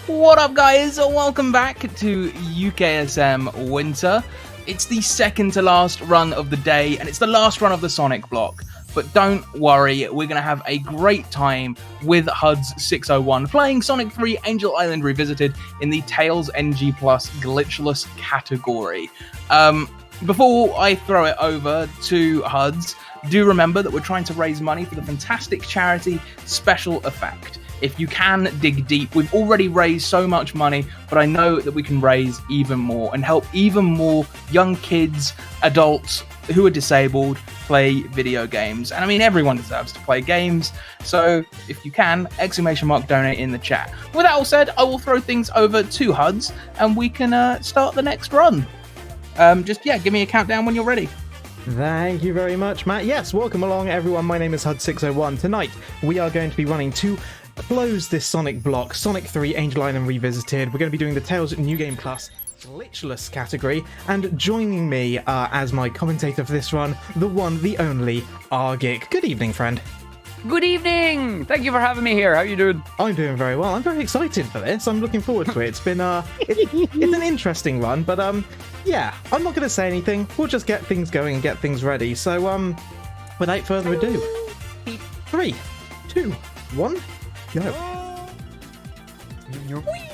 What up, guys? Welcome back to UKSM Winter. It's the second to last run of the day, and it's the last run of the Sonic block. But don't worry, we're going to have a great time with huds601 playing Sonic 3 Angel Island Revisited in the Tails NG Plus Glitchless category. Before I throw it over to Huds, do remember that we're trying to raise money for the fantastic charity Special Effect. If you can dig deep, we've already raised so much money, but I know that we can raise even more and help even more young kids, adults who are disabled play video games. And I mean, everyone deserves to play games. So if you can, !donate in the chat. With that all said, I will throw things over to Huds and we can start the next run. Give me a countdown when you're ready. Thank you very much, Matt. Yes, welcome along, everyone. My name is huds601. Tonight, we are going to be running to close this Sonic block, Sonic 3 Angel Island Revisited. We're going to be doing the Tails New Game Plus Glitchless category, and joining me as my commentator for this run, the one, the only, Argic. Good evening, friend. Good evening! Thank you for having me here. How are you doing? I'm doing very well. I'm very excited for this. I'm looking forward to it. It's been it's an interesting run, but yeah, I'm not going to say anything. We'll just get things going and get things ready. So without further ado, 3, 2, 1, go.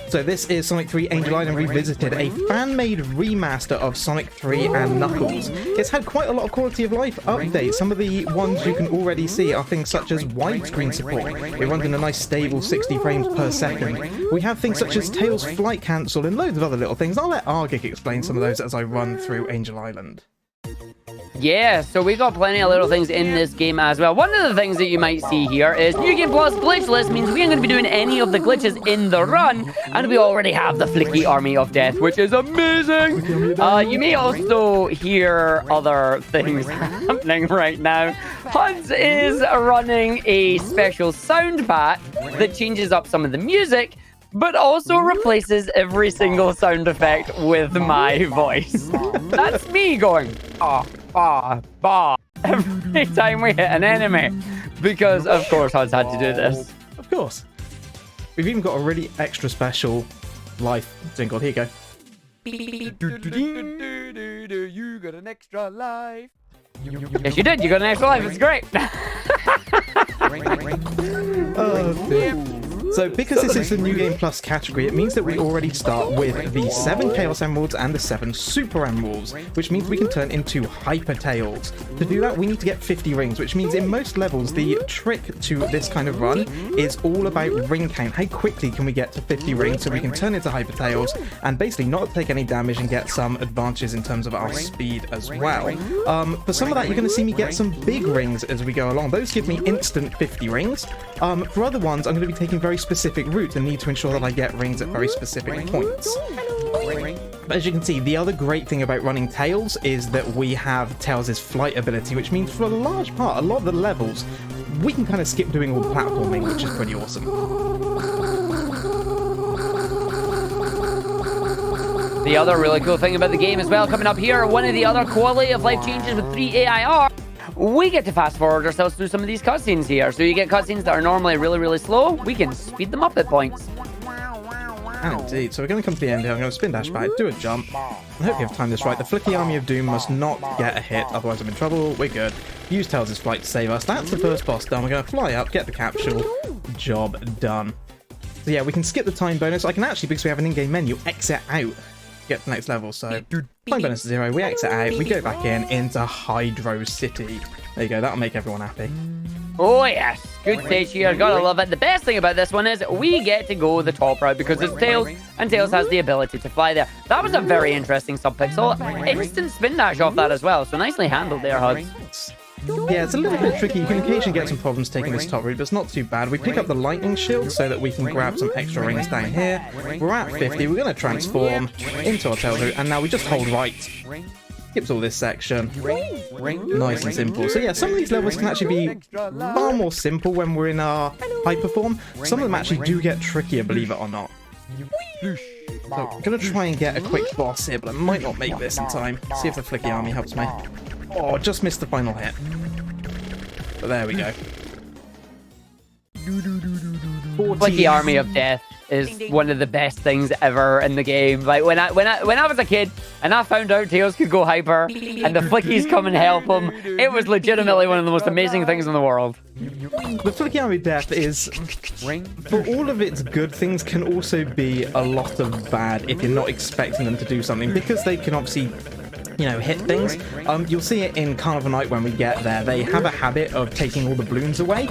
So this is Sonic 3 Angel Island Revisited, a fan-made remaster of Sonic 3 and Knuckles. It's had quite a lot of quality of life updates. Some of the ones you can already see are things such as widescreen support. It runs in a nice stable 60 frames per second. We have things such as Tails Flight Cancel and loads of other little things. I'll let Argic explain some of those as I run through Angel Island. Yeah, so we got plenty of little things in this game as well. One of the things that you might see here is New Game Plus Glitchless means we aren't going to be doing any of the glitches in the run, and we already have the Flicky Army of Death, which is amazing. You may also hear other things happening right now. Huds is running a special sound pack that changes up some of the music, but also replaces every single sound effect with my voice. That's me going, every time we hit an enemy. Because, of course, Huds had to do this. Of course. We've even got a really extra special life jingle. Here you go. You got an extra life. Yes, you did. You got an extra life. It's great. So because this is the New Game Plus category, it means that we already start with the 7 Chaos Emeralds and the 7 Super Emeralds, which means we can turn into Hyper Tails. To do that, we need to get 50 rings, which means in most levels, the trick to this kind of run is all about ring count. How quickly can we get to 50 rings so we can turn into Hyper Tails and basically not take any damage and get some advantages in terms of our speed as well. For some of that, you're going to see me get some big rings as we go along. Those give me instant 50 rings. For other ones, I'm going to be taking very specific routes and need to ensure that I get rings at very specific points. But as you can see, the other great thing about running Tails is that we have Tails' flight ability, which means for a large part, a lot of the levels, we can kind of skip doing all the platforming, which is pretty awesome. The other really cool thing about the game as well, coming up here, one of the other quality of life changes with 3 AIR, we get to fast forward ourselves through some of these cutscenes here. So you get cutscenes that are normally really, really slow. We can speed them up at points. Indeed. So we're going to come to the end here. I'm going to spin dash back, do a jump. I hope you have timed this right. The Flicky Army of Doom must not get a hit, otherwise I'm in trouble. We're good. Use Tails' flight to save us. That's the first boss done. We're going to fly up, get the capsule. Job done. So yeah, we can skip the time bonus. I can actually, because we have an in-game menu, exit out. Get to the next level. So time bonus 0, we exit out, we go back into Hydro City. There you go, that'll make everyone happy. Oh yes, good stage here, gotta love it. The best thing about this one is we get to go the top route because it's Tails, and Tails has the ability to fly there. That was a very interesting subpixel. Instant spin dash off that as well, so nicely handled there, Huds. Yeah, it's a little bit tricky. You can occasionally get some problems taking this top route, but it's not too bad. We pick up the lightning shield so that we can grab some extra rings down here. We're at 50. We're going to transform into our Tails route, and now we just hold right. Skips all this section. Nice and simple. So yeah, some of these levels can actually be far more simple when we're in our hyper form. Some of them actually do get trickier, believe it or not. So I'm going to try and get a quick boss here, but I might not make this in time. See if the Flicky Army helps me. Oh, just missed the final hit. But there we go. Flicky Army of Death is one of the best things ever in the game. Like when I was a kid and I found out Tails could go hyper and the Flickies come and help him, it was legitimately one of the most amazing things in the world. The Flicky Army of Death is, for all of its good things, can also be a lot of bad if you're not expecting them to do something, because they can obviously, you know, hit things. You'll see it in Carnival Night when we get there. They have a habit of taking all the balloons away.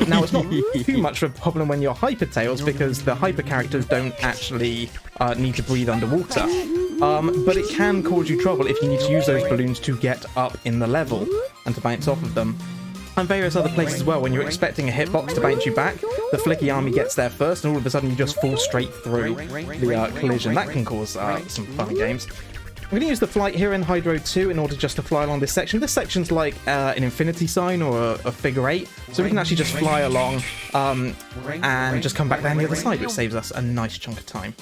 Now, it's not too much of a problem when you're Hyper Tails, because the Hyper characters don't actually need to breathe underwater. But it can cause you trouble if you need to use those balloons to get up in the level and to bounce off of them. And various other places as well, when you're expecting a hitbox to bounce you back, the Flicky Army gets there first, and all of a sudden you just fall straight through the collision. That can cause some fun games. I'm going to use the flight here in Hydro 2 in order just to fly along this section. This section's like an infinity sign or a figure 8, so we can actually just fly along and just come back down the other side, which saves us a nice chunk of time.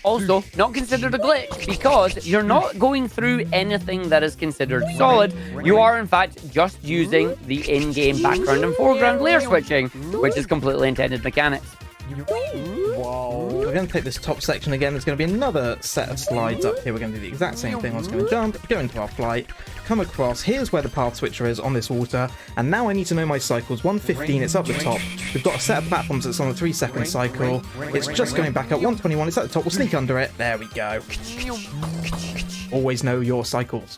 Also, not considered a glitch, because you're not going through anything that is considered solid. You are, in fact, just using the in-game background and foreground layer switching, which is completely intended mechanics. We're going to take this top section again. There's going to be another set of slides up here. We're going to do the exact same thing. I'm just going to jump, go into our flight, come across. Here's where the path switcher is on this water. And now I need to know my cycles. 115, it's up the top. We've got a set of platforms that's on a 3-second cycle. It's just going back up. 121, it's at the top. We'll sneak under it. There we go. Always know your cycles.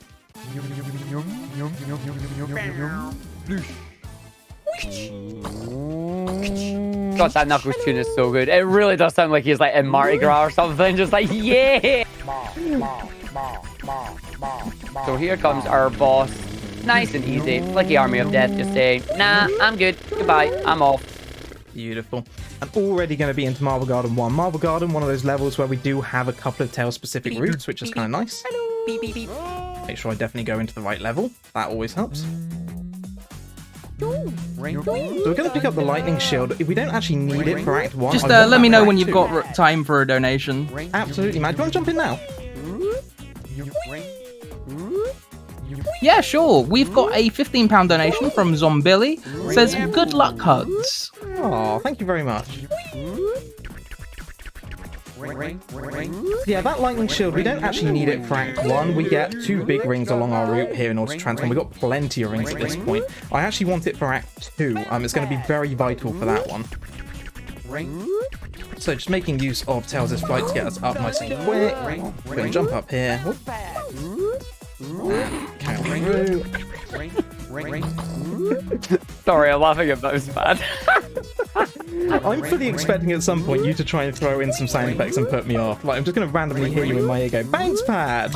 God, that Knuckles tune is so good. It really does sound like he's like in Mardi Gras or something. Just like, yeah! So here comes our boss. Nice and easy. Flicky Army of Death just saying, nah, I'm good. Goodbye. I'm off. Beautiful. I'm already going to be into Marble Garden 1. Marble Garden, one of those levels where we do have a couple of Tails-specific routes, which is kind of nice. Make sure I definitely go into the right level. That always helps. So we're going to pick up the lightning shield. We don't actually need it for Act 1. Just let me know when you've got time for a donation. Absolutely, man. Do you want to jump in now? Yeah, sure. We've got a £15 donation from Zombilly. Says, good luck, huds. Oh, thank you very much. Yeah, that lightning shield, we don't actually need it for Act 1. We get 2 big rings along our route here in order to transform. We've got plenty of rings at this point. I actually want it for Act 2. It's going to be very vital for that one. So just making use of Tails' flight to get us up nice and quick. We're going to jump up here. Carry through. Sorry, I'm laughing at Mouse Pad. I'm fully expecting at some point you to try and throw in some sound effects and put me off. Like, I'm just going to randomly hear you in my ear go, bounce pad!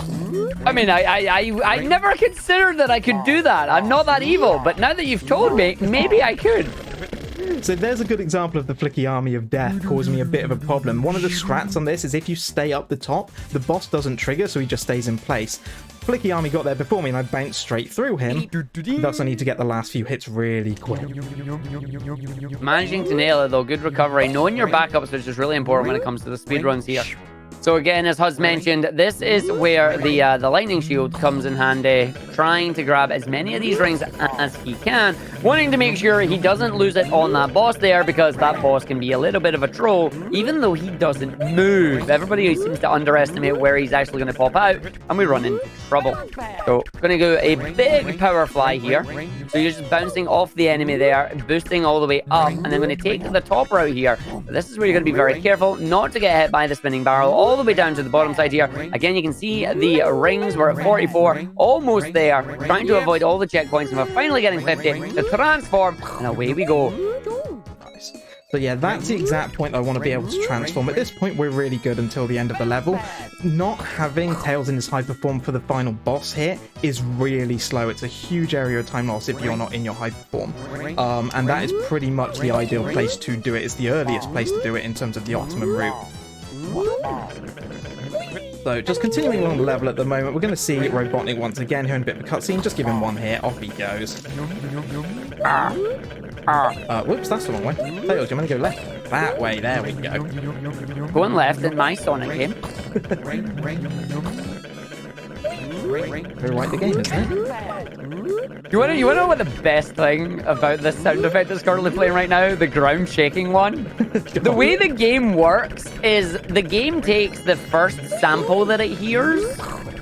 I mean, I never considered that I could do that. I'm not that evil, but now that you've told me, maybe I could. So there's a good example of the Flicky Army of Death causing me a bit of a problem. One of the strats on this is if you stay up the top, the boss doesn't trigger, so he just stays in place. Flicky Army got there before me and I bounced straight through him. Thus I need to get the last few hits really quick. Managing to nail it though, good recovery. Knowing your backups, which is really important when it comes to the speedruns here. So again, as Huz mentioned, this is where the lightning shield comes in handy, trying to grab as many of these rings as he can, wanting to make sure he doesn't lose it on that boss there, because that boss can be a little bit of a troll, even though he doesn't move. Everybody seems to underestimate where he's actually going to pop out, and we run into trouble. So, going to go a big power fly here. So you're just bouncing off the enemy there, boosting all the way up, and then going to take the top route here. But this is where you're going to be very careful not to get hit by the spinning barrel all the way down to the bottom side here. Again, you can see the rings. We're at 44, almost there, trying to avoid all the checkpoints, and we're finally getting 50 to transform, and away we go. Nice. So yeah, that's the exact point I want to be able to transform. At this point, we're really good until the end of the level. Not having Tails in his hyper form for the final boss hit is really slow. It's a huge area of time loss if you're not in your hyper form. And that is pretty much the ideal place to do it. It's the earliest place to do it in terms of the optimum route. So, just continuing along the level at the moment, we're going to see Robotnik once again here in a bit of a cutscene. Just give him one hit, off he goes. Whoops, that's the wrong way. Tails, you want to go left? That way, there we go. Going left in my Sonic game. Very right the game, isn't it? You wanna know what the best thing about this sound effect that's currently playing right now? The ground shaking one? The way the game works is the game takes the first sample that it hears.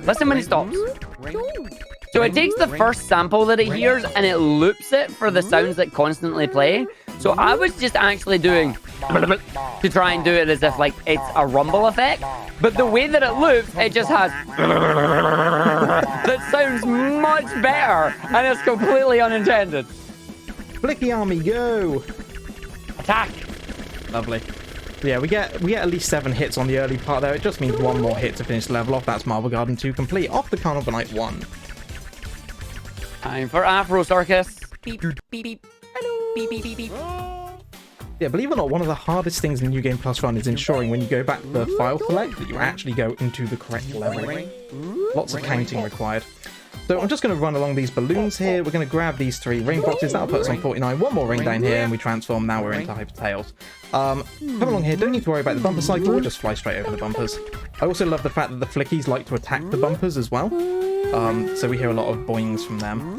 Listen when it stops. So it takes the first sample that it hears and it loops it for the sounds that constantly play. So I was just actually doing to try and do it as if like it's a rumble effect. But the way that it loops, it just has that sounds much better and it's completely unintended. Flicky Army, go! Attack! Lovely. Yeah, we get at least 7 hits on the early part there. It just means 1 more hit to finish the level off. That's Marble Garden 2 complete. Off the Carnival Night 1. Time for Afro Circus. Beep, beep, beep. Beep, beep, beep, beep. Yeah, believe it or not, one of the hardest things in New Game Plus run is ensuring when you go back to the file select that you actually go into the correct level. Lots of counting required. So I'm just going to run along these balloons here. We're going to grab these 3 ring boxes. That'll put us on 49. 1 more ring down here, and we transform. Now we're into Hyper Tails. Come along here. Don't need to worry about the bumper cycle. We'll just fly straight over the bumpers. I also love the fact that the flickies like to attack the bumpers as well. So we hear a lot of boings from them.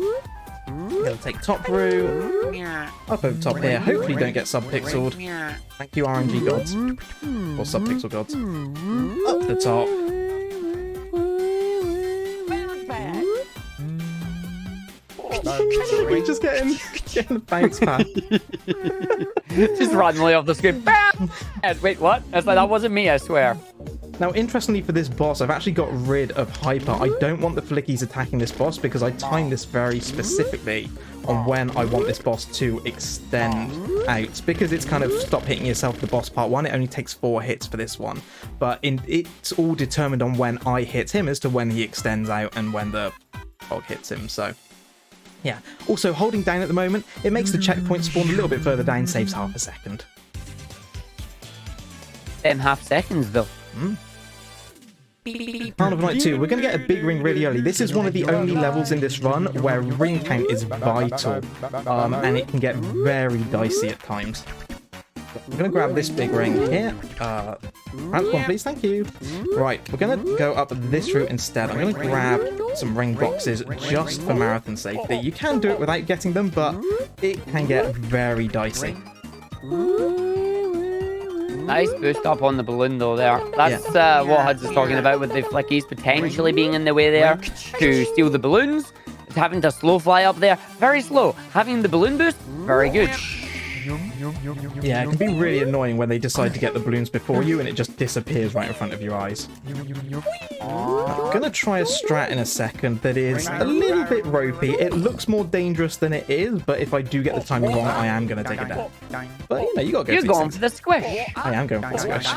We're going to take top route. Up over top here. Hopefully don't get sub-pixeled. Thank you, RNG gods. Or sub-pixel gods. Up the top. We're just getting a bounce pad. Just randomly off the screen. Wait, what? It's like, that wasn't me, I swear. Now, interestingly for this boss, I've actually got rid of Hyper. I don't want the flickies attacking this boss because I timed this very specifically on when I want this boss to extend out. Because it's kind of stop hitting yourself the boss part 1, it only takes 4 hits for this one. But it's all determined on when I hit him as to when he extends out and when the fog hits him, so... yeah. Also, holding down at the moment, it makes the checkpoint spawn a little bit further down, saves half a second. Them half seconds, though. Carnival Night 2, we're going to get a big ring really early. This is one of the only levels in this run where ring count is vital, and it can get very dicey at times. I'm going to grab this big ring here. Transform, please, thank you. Right, we're going to go up this route instead. I'm going to grab some ring boxes just for marathon safety. You can do it without getting them, but it can get very dicey. Nice boost up on the balloon, though, there. That's what Huds is talking about with the flickies potentially being in the way there to steal the balloons. It's having to slow fly up there. Very slow. Having the balloon boost, very good. Yeah, it can be really annoying when they decide to get the balloons before you and it just disappears right in front of your eyes. I'm going to try a strat in a second that is a little bit ropey. It looks more dangerous than it is, but if I do get the timing wrong, I am going to take it down. But, you know, you got to go. You're going for the squish. I am going for the squish.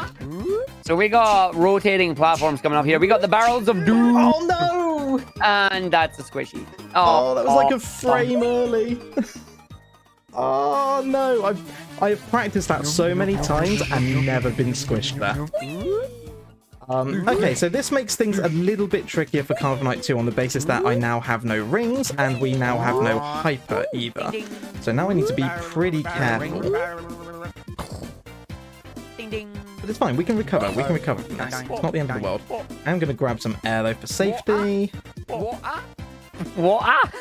So we got rotating platforms coming up here. We got the barrels of doom. Oh, no! And that's a squishy. Oh, that was like a frame early. Oh no, I've practiced that so many times and never been squished there. Okay, so this makes things a little bit trickier for Carnival Night 2 on the basis that I now have no rings and we now have no hyper either. So now I need to be pretty careful. But it's fine, we can recover from this. It's not the end of the world. I'm going to grab some air though for safety. What?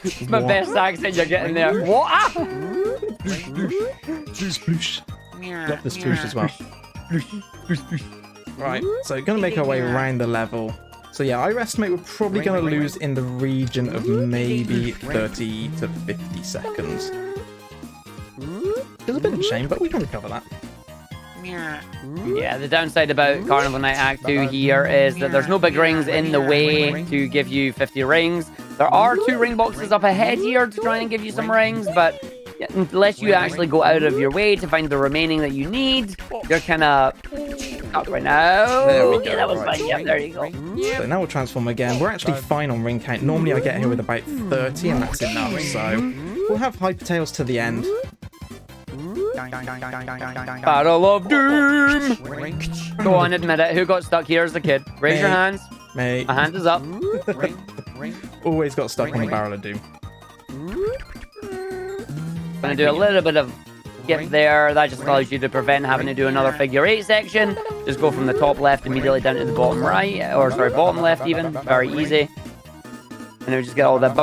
It's my best accent you're getting there. What? Sploosh. Drop the sploosh as well. Right, so going to make our way around the level. So yeah, I estimate we're probably going to lose in the region of maybe 30 to 50 seconds. It's a bit of a shame, but we can recover that. Yeah, the downside about Carnival Night Act 2 here is that there's no big rings in the way to give you 50 rings. There are 2 ring boxes up ahead here to try and give you some rings, but unless you actually go out of your way to find the remaining that you need, you're kind of up right now. There we go. Yeah, that was fine. Yeah, there you go. So now we'll transform again. We're actually fine on ring count. Normally I get here with about 30 and that's enough, so we'll have Hyper Tails to the end. Battle of Doom! Go on, admit it. Who got stuck here as a kid? Raise your hands. Mate. My hand is up. Always got stuck on the barrel of Doom. Gonna do a little bit of skip there. That just allows you to prevent having to do another figure 8 section. Just go from the top left immediately down to the bottom right, or sorry, bottom left even. Very easy. And then we just get all that.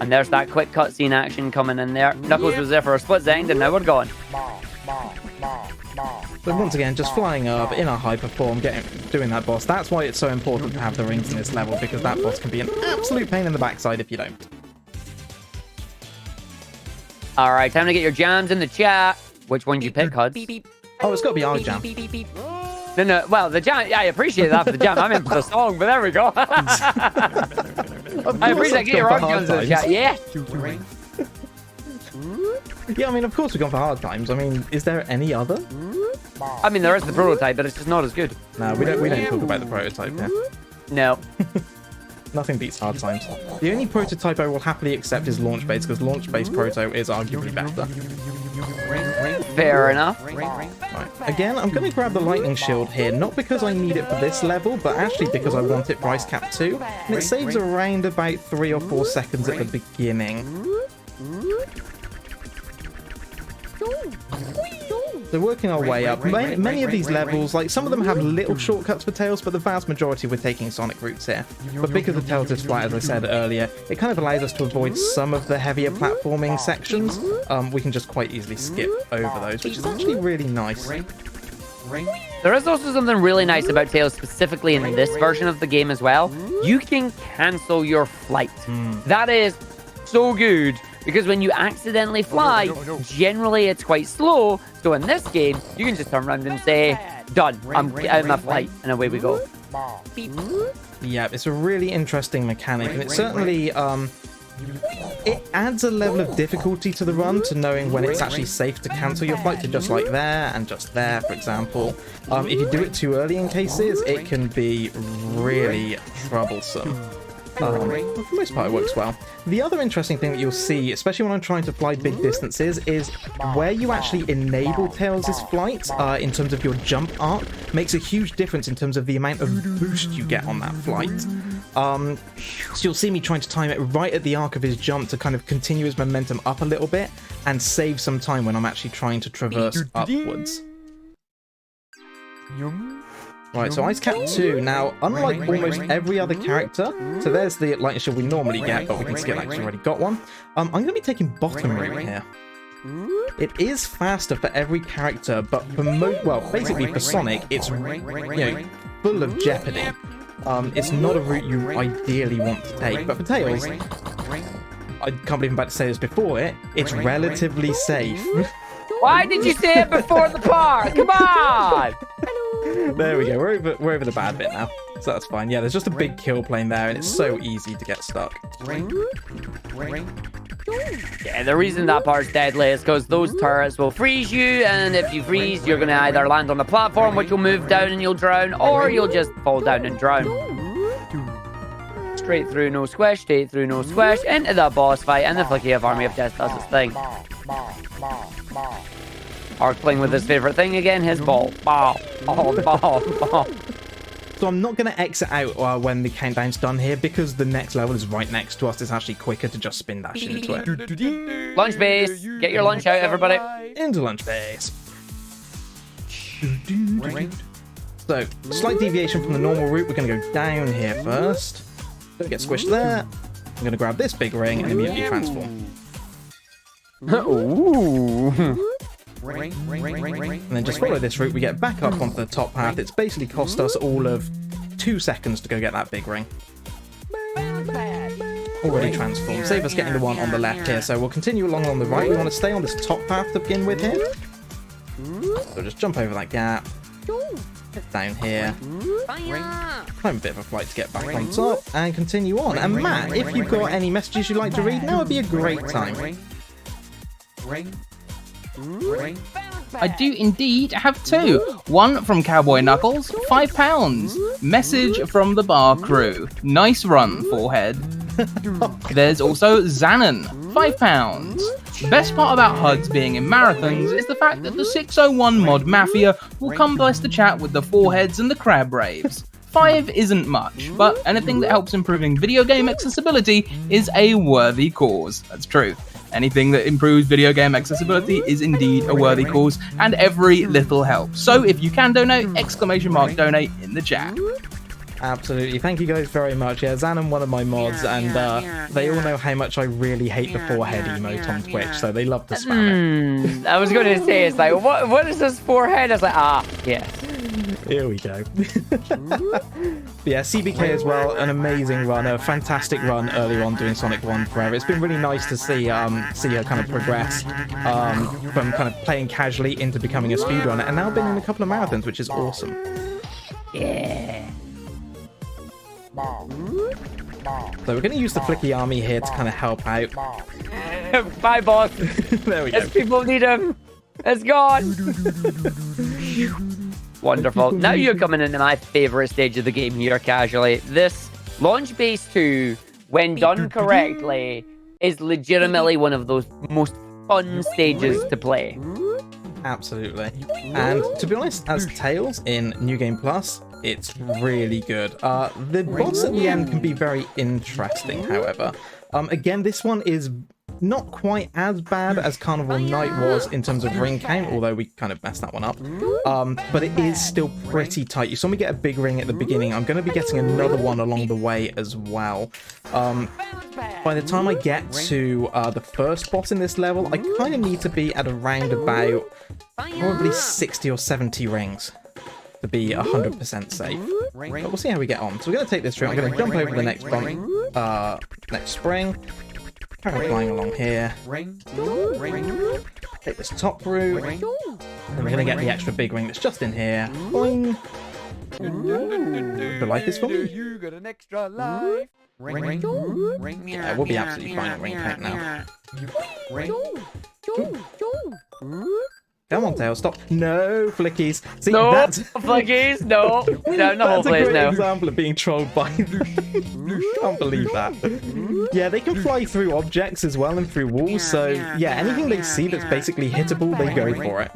And there's that quick cutscene action coming in there. Knuckles was there for a split second, and now we're gone. But once again, just flying up in a hyper form, doing that boss. That's why it's so important to have the rings in this level, because that boss can be an absolute pain in the backside if you don't. All right, time to get your jams in the chat. Which one do you pick, Huds? Oh, it's got to be our jam. No, well, the jam, yeah, I appreciate that for the jam. I meant for the song, but there we go. I appreciate getting your own jams in the chat, yeah. Yeah, I mean, of course we've gone for hard times. I mean, is there any other? I mean, there is the prototype, but it's just not as good. No, we don't talk about the prototype here. No. Nothing beats hard times. The only prototype I will happily accept is launch base, because launch base proto is arguably better. Fair enough. Right. Again, I'm going to grab the lightning shield here, not because I need it for this level, but actually because I want it price cap 2, and it saves around about 3 or 4 seconds at the beginning. So working our way up, many of these levels, like some of them have little shortcuts for Tails, but the vast majority we're taking Sonic routes here. But because the Tails is flat, as I said earlier, it kind of allows us to avoid some of the heavier platforming sections. We can just quite easily skip over those, which is actually really nice. There is also something really nice about Tails, specifically in this version of the game as well. You can cancel your flight. That is so good. Because when you accidentally fly, generally it's quite slow. So in this game, you can just turn around and say, done, I'm in my flight, and away we go. Yeah, it's a really interesting mechanic, and it certainly, it adds a level of difficulty to the run, to knowing when it's actually safe to cancel your flight, to just like there and just there, for example. If you do it too early in cases, it can be really troublesome. For the most part, it works well. The other interesting thing that you'll see, especially when I'm trying to fly big distances, is where you actually enable Tails' flight in terms of your jump arc makes a huge difference in terms of the amount of boost you get on that flight. So you'll see me trying to time it right at the arc of his jump to kind of continue his momentum up a little bit and save some time when I'm actually trying to traverse upwards. Right, so Ice Cap 2. Now, unlike almost every other character, so there's the lightning shield we normally get, but we can skip that because we already got one. I'm going to be taking bottom route here. It is faster for every character, but for basically for Sonic, it's full of jeopardy. It's not a route you ideally want to take, but for Tails, I can't believe I'm about to say this before it's relatively safe. Why did you say it before the part? Come on! There we go. We're over the bad bit now, so that's fine. Yeah, there's just a big kill plane there, and it's so easy to get stuck. Yeah, the reason that part's deadly is because those turrets will freeze you, and if you freeze, you're going to either land on the platform, which will move down and you'll drown, or you'll just fall down and drown. Straight through, no squish, straight through, no squish, into the boss fight, and the Flicky of Army of Death does its thing. Ark playing with his favorite thing again, his ball. Ball. So I'm not going to exit out when the countdown's done here, because the next level is right next to us. It's actually quicker to just spin dash into it. Lunch base. Get your lunch out, everybody. Into lunch base. So, slight deviation from the normal route. We're going to go down here first. Don't get squished there. I'm going to grab this big ring and immediately transform. Ooh. And then just follow this route. We get back up onto the top path. It's basically cost us all of 2 seconds to go get that big ring. Already transformed. Save us getting the one on the left here. So we'll continue along on the right. We want to stay on this top path to begin with here. So just jump over that gap. Down here. Climb a bit of a flight to get back on top. And continue on. And Matt, if you've got any messages you'd like to read, now would be a great time. I do indeed have 2. One from Cowboy Knuckles, £5. Message from the bar crew. Nice run, forehead. There's also Xanon, £5. Best part about HUDs being in marathons is the fact that the 601 mod mafia will come bless the chat with the foreheads and the crab raves. 5 isn't much, but anything that helps improving video game accessibility is a worthy cause. That's true. Anything that improves video game accessibility is indeed a worthy cause, and every little helps. So if you can donate, !donate in the chat. Absolutely. Thank you guys very much. Yeah, Zan and one of my mods, and they all know how much I really hate the forehead emote on Twitch, so they love to spam it. I was going to say, it's like, what is this forehead? I was like, yes. Here we go. Yeah, CBK as well, an amazing runner, fantastic run earlier on doing Sonic 1 Forever. It's been really nice to see her kind of progress from kind of playing casually into becoming a speedrunner, and now been in a couple of marathons, which is awesome. Yeah. So we're going to use the Flicky Army here to kind of help out. Bye, boss. There we go. As people need him. It's gone. Wonderful. Now you're coming into my favorite stage of the game here, casually. This launch base 2, when done correctly, is legitimately one of those most fun stages to play. Absolutely. And to be honest, as Tails in New Game Plus, it's really good. The boss at the end can be very interesting, however. Again, this one is not quite as bad as Carnival Night was in terms of ring count, although we kind of messed that one up. But it is still pretty tight. You saw me get a big ring at the beginning. I'm going to be getting another one along the way as well. By the time I get to the first boss in this level, I kind of need to be at around about probably 60 or 70 rings to be 100% safe. But we'll see how we get on. So we're going to take this route. I'm going to jump over the next bump, next spring. Kind of flying along here. Take this top route. Then we're going to get the extra big ring that's just in here. Boing. The life is for me. You got an extra life. Yeah, we'll be absolutely fine at ring count now. Come on, Tails, stop. No, Flickies. See, No, that's... Flickies, no. Down the whole That's a place great now. example of being trolled by... Can't believe that. Yeah, they can fly through objects as well and through walls, so yeah, anything they see that's basically hittable, they go for it.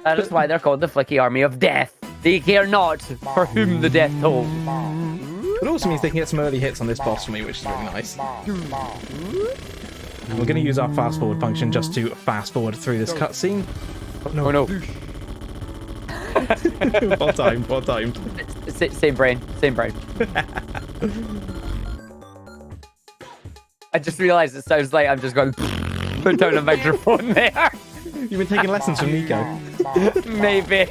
That is why they're called the Flicky Army of Death. They care not for whom the death tolls. It also means they can get some early hits on this boss for me, which is really nice. And we're going to use our fast forward function just to fast forward through this cutscene. Oh no. Well timed, well timed. Same brain. I just realized it sounds like I'm just going put down a microphone there. You've been taking lessons from Nico. Maybe.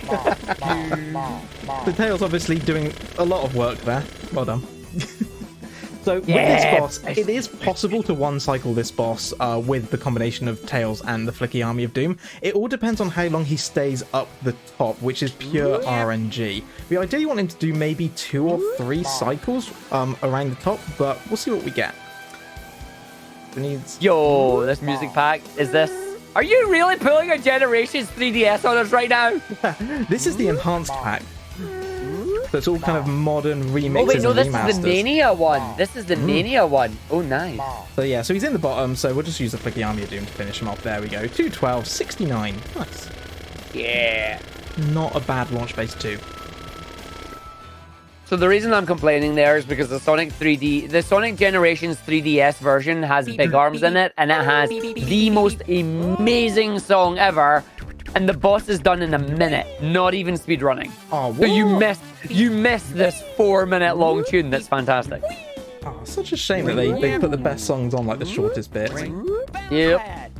The Tails obviously doing a lot of work there. Well done. So with Yeah. this boss, it is possible to one-cycle this boss with the combination of Tails and the Flicky Army of Doom. It all depends on how long he stays up the top, which is pure RNG. We ideally want him to do maybe 2 or 3 cycles around the top, but we'll see what we get. We need... Yo, this music pack is this. Are you really pulling a Generations 3DS on us right now? This is the enhanced pack. So it's all kind of modern remixes Oh wait, no, and this remasters. is the Mania one. This is the Mania one. Oh, nice. So yeah, so he's in the bottom, so we'll just use the Flicky Army of Doom to finish him off. There we go. 212, 69. Nice. Yeah. Not a bad launch base 2. So the reason I'm complaining there is because the Sonic Generations 3DS version has big arms in it, and it has the most amazing song ever. And the boss is done in a minute, not even speedrunning. Oh, So what? you missed this 4-minute long tune that's fantastic. Oh, such a shame that they put the best songs on like the shortest bit. Yep.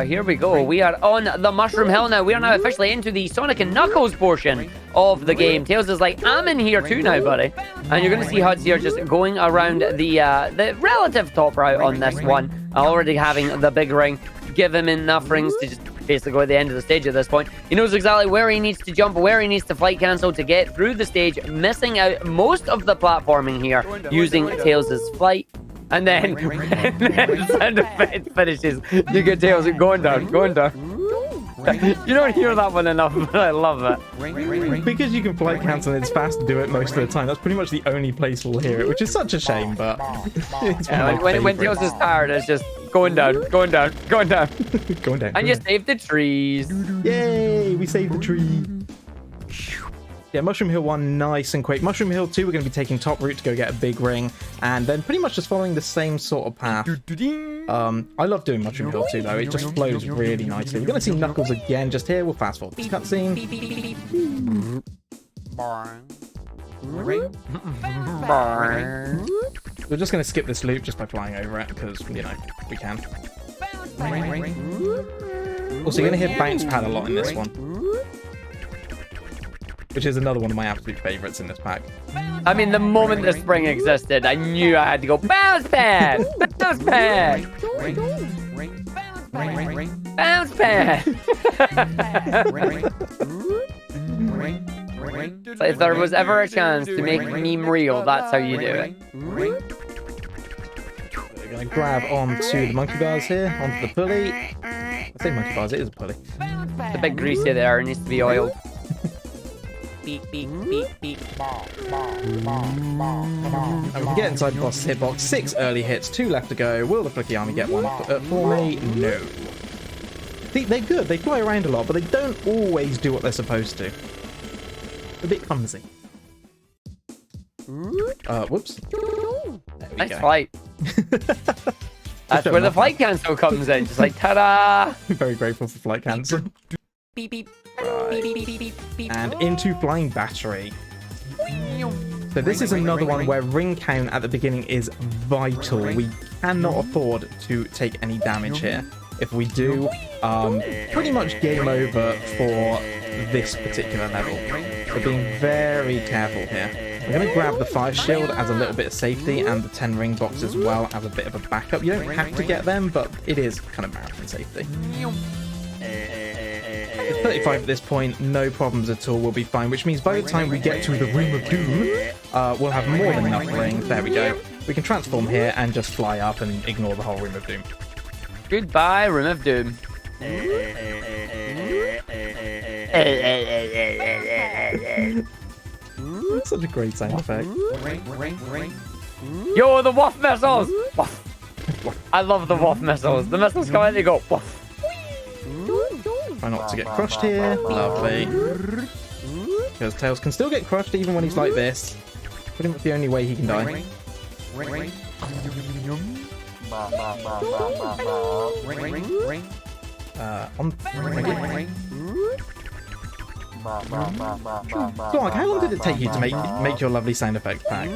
Here we go. We are on the Mushroom Hill now. We are now officially into the Sonic and Knuckles portion of the game. Tails is like, I'm in here too now, buddy. And you're going to see Huds here just going around the relative top route on this one. Already having the big ring. Give him enough rings to just basically go at the end of the stage at this point. He knows exactly where he needs to jump, where he needs to flight cancel to get through the stage, missing out most of the platforming here using Tails' flight. And then the sound effect finishes. You get Tails going down. You don't hear that one enough, but I love it. Because you can flight cancel and it's fast to do it most of the time, that's pretty much the only place we'll hear it, which is such a shame, but it's one of my When favourites. Tails is tired, it's just Going down, going down, going down. Going down. And you saved the trees. Yay! We saved the tree. Yeah, Mushroom Hill 1, nice and quick. Mushroom Hill 2, we're going to be taking top route to go get a big ring, and then pretty much just following the same sort of path. I love doing Mushroom Hill 2, though. It just flows really nicely. We're going to see Knuckles again just here. We'll fast forward this cutscene. We're just going to skip this loop just by flying over it, because, you know, we can. Also, you're going to hear Bounce Pad a lot in this one, which is another one of my absolute favorites in this pack. I mean, the moment the spring existed, I knew I had to go bounce pad, bounce pad, bounce pad. So if there was ever a chance to make meme real, that's how you do it. We're going to grab onto the monkey bars here, onto the pulley. I say monkey bars, it is a pulley. It's a bit greasy there, it needs to be oiled. Beep, beep, beep, beep. And we can get inside the boss hitbox. 6 early hits, 2 left to go. Will the Flicky Army get one for me? No. See, they're good. They fly around a lot, but they don't always do what they're supposed to. A bit clumsy. Whoops. Nice flight. That's where the flight cancel comes in. Just like, ta-da! Very grateful for flight cancel. Beep, beep. And into Flying Battery. So this is another one where ring count at the beginning is vital. We cannot afford to take any damage here. If we do, pretty much game over for this particular level. So being very careful here. I'm going to grab the fire shield as a little bit of safety and the 10 ring box as well as a bit of a backup. You don't have to get them, but it is kind of marathon safety. 35 at this point, no problems at all, we'll be fine, which means by the time we get to the Room of Doom, we'll have more than enough rings. There we go. We can transform here and just fly up and ignore the whole Room of Doom. Goodbye, Room of Doom. Such a great sound effect. Yo, the waff missiles! Waff. I love the waff missiles. The missiles come out, they go waff. Try not to get crushed here. Lovely. Because Tails can still get crushed even when he's like this. Pretty much the only way he can die. Dog, how long did it take you to make your lovely sound effect pack?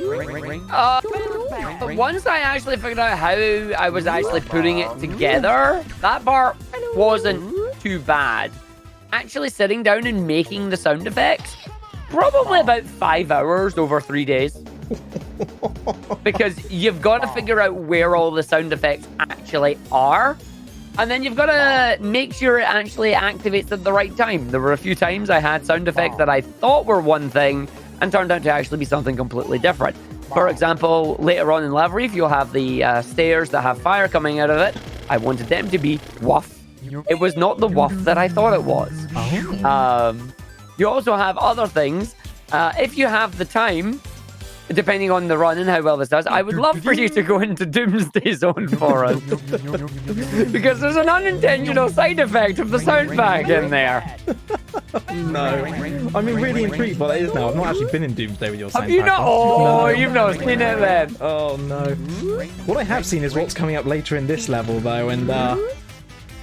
Once I actually figured out how I was actually putting it together, that part wasn't too bad. Actually sitting down and making the sound effects, probably about 5 hours over 3 days. Because you've got to figure out where all the sound effects actually are. And then you've got to make sure it actually activates at the right time. There were a few times I had sound effects that I thought were one thing and turned out to actually be something completely different. For example, later on in Lava Reef, you'll have the stairs that have fire coming out of it. I wanted them to be woof. It was not the woof that I thought it was. You also have other things. If you have the time, depending on the run and how well this does, I would love for you to go into Doomsday Zone for us. Because there's an unintentional side effect of the sound pack in there. No. I'm really intrigued what it is now. I've not actually been in Doomsday with your sound pack. Have you not? Oh, no. You've not seen it then. Oh, no. What I have seen is what's coming up later in this level, though, and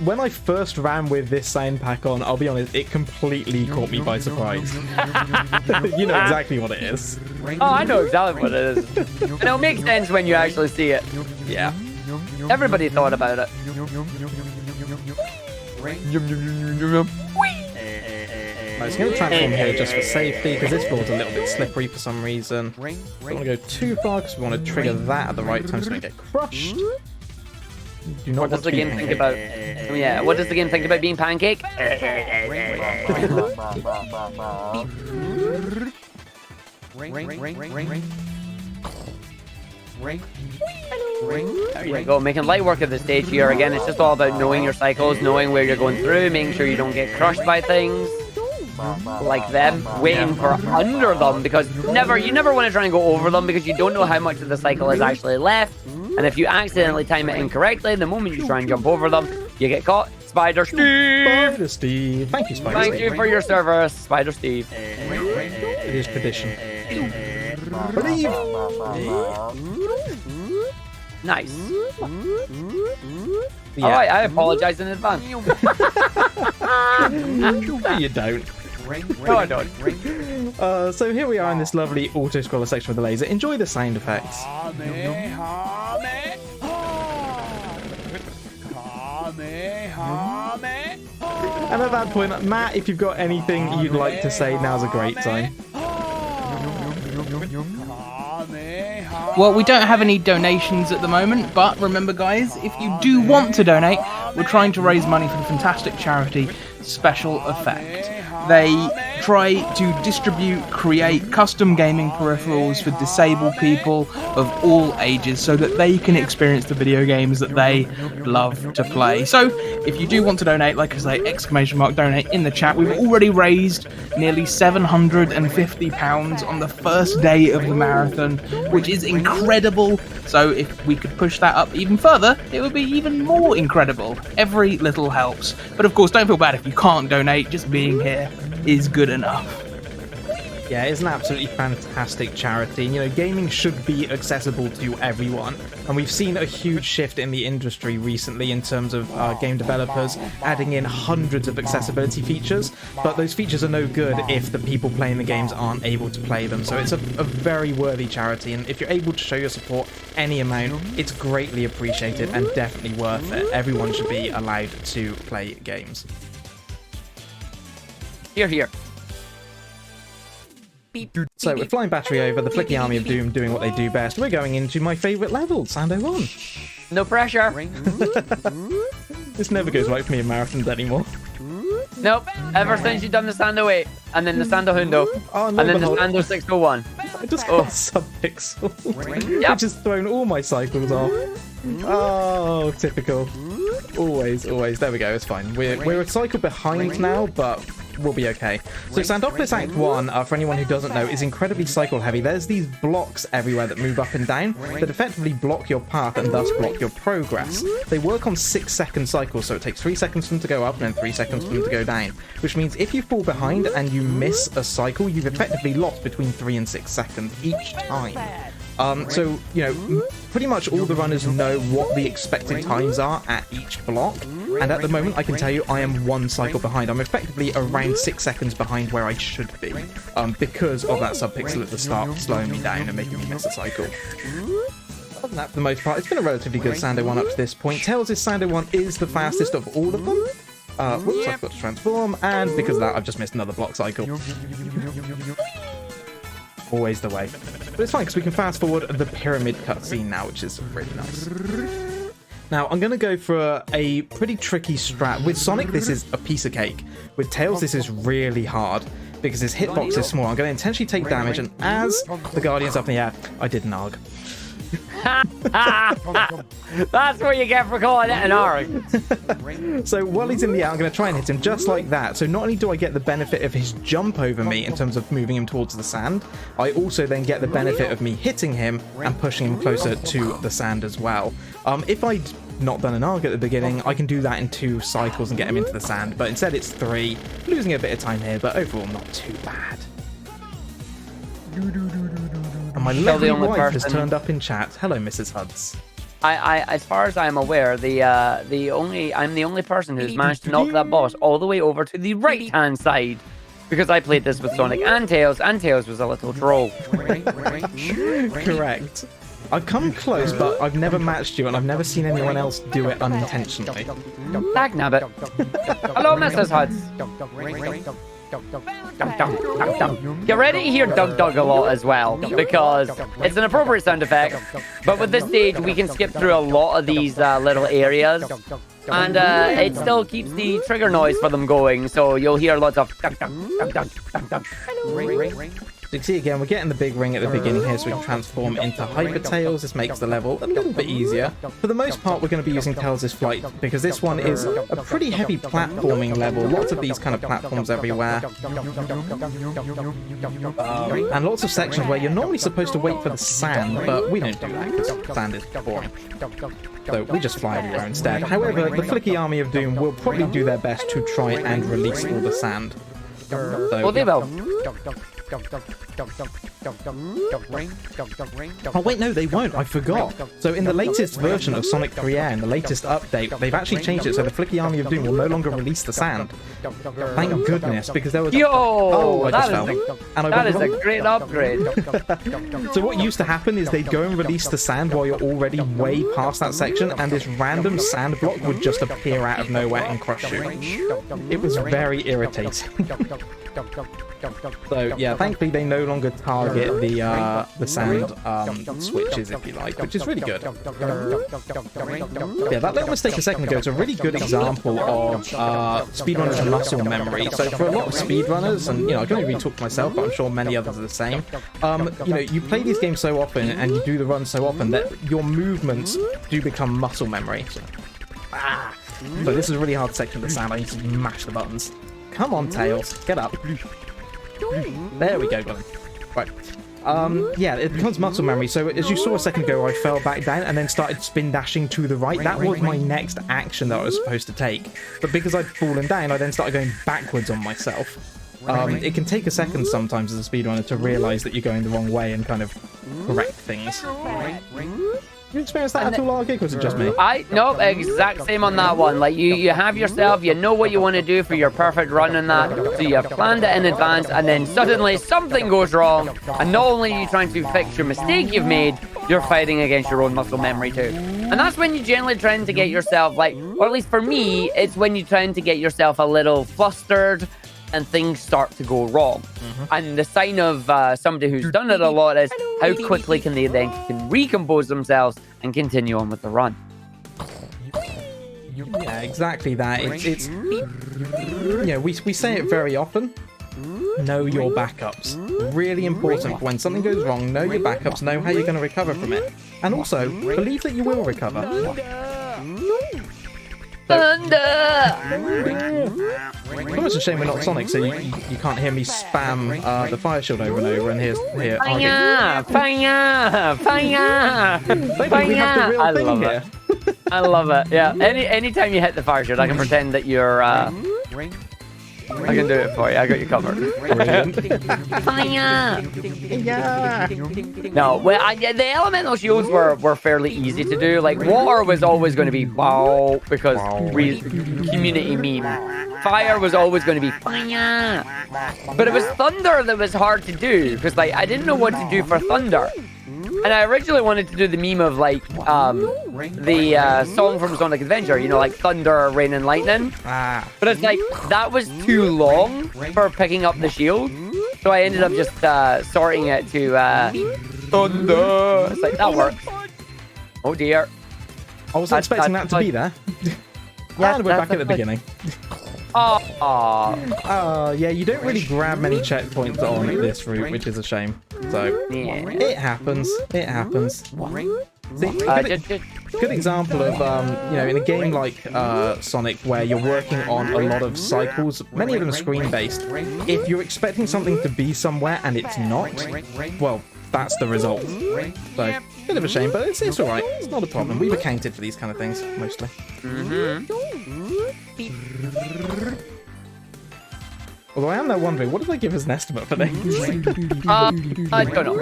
when I first ran with this sound pack on, I'll be honest, it completely caught me by surprise. You know exactly what it is. Oh, I know exactly what it is. And it'll make sense when you actually see it. Yeah. Everybody thought about it. I was going to transform here just for safety, because this floor's a little bit slippery for some reason. Don't want to go too far, because we want to trigger that at the right time so we don't get crushed. Do not what does the game think about? Yeah, what does the game think about being pancake? There you go, making light work of the stage here. Again, it's just all about knowing your cycles, knowing where you're going through, making sure you don't get crushed by things. like them, waiting for under them, because you never want to try and go over them because you don't know how much of the cycle is actually left. And if you accidentally time it incorrectly, the moment you try and jump over them, you get caught. Spider Steve! Spider Steve. Thank you, Spider Steve. Thank you for your service, Spider Steve. It is tradition. Believe! Nice. Yeah. Alright, I apologize in advance. No, you don't. No, I don't. So here we are in this lovely auto-scroller section with the laser. Enjoy the sound effects. And at that point, Matt, if you've got anything you'd like to say, now's a great time. Well, we don't have any donations at the moment, but remember, guys, if you do want to donate, we're trying to raise money for the fantastic charity Special Effect. They try to distribute, create custom gaming peripherals for disabled people of all ages so that they can experience the video games that they love to play. So, if you do want to donate, like I say, ! Donate in the chat. We've already raised nearly £750 on the first day of the marathon, which is incredible. So if we could push that up even further, it would be even more incredible. Every little helps. But of course, don't feel bad if you can't donate. Just being here is good enough. Yeah, it's an absolutely fantastic charity. You know, gaming should be accessible to everyone. And we've seen a huge shift in the industry recently in terms of game developers adding in hundreds of accessibility features. But those features are no good if the people playing the games aren't able to play them. So it's a very worthy charity. And if you're able to show your support any amount, it's greatly appreciated and definitely worth it. Everyone should be allowed to play games. Here, here. So we're flying battery over, the Flicky Army of Doom doing what they do best. We're going into my favourite level, Sandopolis. No pressure. This never goes right for me in marathons anymore. Nope. Ever since you've done the Sando 8, and then the Sando Hundo, and then the Sando 601. I just got sub-pixel, which has thrown all my cycles off. Oh, typical. Always. There we go, it's fine. We're a cycle behind now, but we'll be okay. So Sandopolis Act One, for anyone who doesn't know, is incredibly cycle heavy. There's these blocks everywhere that move up and down that effectively block your path and thus block your progress. They work on 6-second cycles, so it takes 3 seconds for them to go up and then 3 seconds for them to go down, which means if you fall behind and you miss a cycle, you've effectively lost between 3 and 6 seconds each time. So, you know, pretty much all the runners know what the expected times are at each block, and at the moment I can tell you I am 1 cycle behind. I'm effectively around 6 seconds behind where I should be, because of that sub-pixel at the start slowing me down and making me miss a cycle. Other than that, for the most part, it's been a relatively good Sando 1 up to this point. Tails' Sando 1 is the fastest of all of them. Whoops, I've got to transform, and because of that I've just missed another block cycle. Always the way. But it's fine, because we can fast forward the pyramid cutscene now, which is really nice. Now, I'm going to go for a pretty tricky strat. With Sonic, this is a piece of cake. With Tails, this is really hard, because his hitbox is small. I'm going to intentionally take damage, and as the Guardian's up in the air, I did an ARG. That's what you get for calling it an ARG. So while he's in the air, I'm going to try and hit him just like that. So not only do I get the benefit of his jump over me in terms of moving him towards the sand, I also then get the benefit of me hitting him and pushing him closer to the sand as well. If I'd not done an ARG at the beginning, I can do that in 2 cycles and get him into the sand, but instead it's 3, losing a bit of time here, but overall not too bad. And my lovely wife has turned up in chat. Hello, Mrs. Huds. As far as I'm aware, I'm the only person who's managed to knock that boss all the way over to the right-hand side, because I played this with Sonic and Tails was a little troll. Correct. I've come close, but I've never matched you, and I've never seen anyone else do it unintentionally. Dagnabbit. Hello, Mrs. Huds. Get ready to hear Dug Dug a lot as well, because it's an appropriate sound effect, but with this stage we can skip through a lot of these little areas, and it still keeps the trigger noise for them going, so you'll hear lots of Dug Dug, Dug Dug, Dug Dug. You can see again, we're getting the big ring at the beginning here so we can transform into Hyper Tails. This makes the level a little bit easier. For the most part, we're going to be using Tails' Flight because this one is a pretty heavy platforming level. Lots of these kind of platforms everywhere. And lots of sections where you're normally supposed to wait for the sand, but we don't do that because sand is boring. So we just fly everywhere instead. However, the Flicky Army of Doom will probably do their best to try and release all the sand. So, Well, they will. oh wait, no, they won't. I forgot. So in the latest version of Sonic 3 in the latest update, they've actually changed it so the Flicky Army of Doom will no longer release the sand. Thank goodness, because there was... Yo! Oh, I just fell. That is a great upgrade. So what used to happen is they'd go and release the sand while you're already way past that section, and this random sand block would just appear out of nowhere and crush you. It was very irritating. So yeah, thankfully they no longer target the sand switches, if you like, which is really good. Yeah, that little mistake a second ago is a really good example of speedrunners' muscle memory. So for a lot of speedrunners, and you know, I can only really talk to myself, but I'm sure many others are the same. You know, you play these games so often and you do the run so often that your movements do become muscle memory. So this is a really hard section of the sand. I need to mash the buttons. Come on, Tails, get up. There we go, got him. Right. Yeah, it becomes muscle memory. So as you saw a second ago, I fell back down and then started spin dashing to the right. That was my next action that I was supposed to take. But because I'd fallen down, I then started going backwards on myself. It can take a second sometimes as a speedrunner to realize that you're going the wrong way and kind of correct things. You experienced that at all, Arcade, or was it just me? No, exact same on that one. Like, you have yourself, you know what you want to do for your perfect run in that, so you have planned it in advance, and then suddenly something goes wrong, and not only are you trying to fix your mistake you've made, you're fighting against your own muscle memory too. And that's when you're generally trying to get yourself, like, or at least for me, it's when you're trying to get yourself a little flustered, and things start to go wrong. And the sign of somebody who's done it a lot is how quickly can they then recompose themselves and continue on with the run. Yeah, exactly that. It's you know, we say it very often. Know your backups. Really important. When something goes wrong, know your backups, know how you're going to recover from it. And also, believe that you will recover. It's almost a shame we're not Sonic, so you can't hear me spam the fire shield over and over. And here. Fire! Fire! Fire! Fire! I love it. I love it. Yeah. Anytime you hit the fire shield, I can pretend that you're. I can do it for you. I got you covered. Fire! Yeah. No, well, the elemental shields were fairly easy to do. Like, water was always going to be wow because community meme. Fire was always going to be fire. But it was thunder that was hard to do because, like, I didn't know what to do for thunder. And I originally wanted to do the meme of, like, the song from Sonic Adventure, you know, like Thunder, Rain, and Lightning. But it's like, that was too long for picking up the shield. So I ended up just sorting it to Thunder. It's like, that works. Oh, dear. I wasn't expecting that to be there. Yeah, and we're back at the beginning. Yeah, you don't really grab many checkpoints on this route, which is a shame. So, it happens. It happens. See, good example of, you know, in a game like Sonic, where you're working on a lot of cycles, many of them are screen-based. If you're expecting something to be somewhere and it's not, well, that's the result. So, bit of a shame, but it's alright. It's not a problem. We've accounted for these kind of things, mostly. Although I am now wondering, what did I give as an estimate for things? I don't know.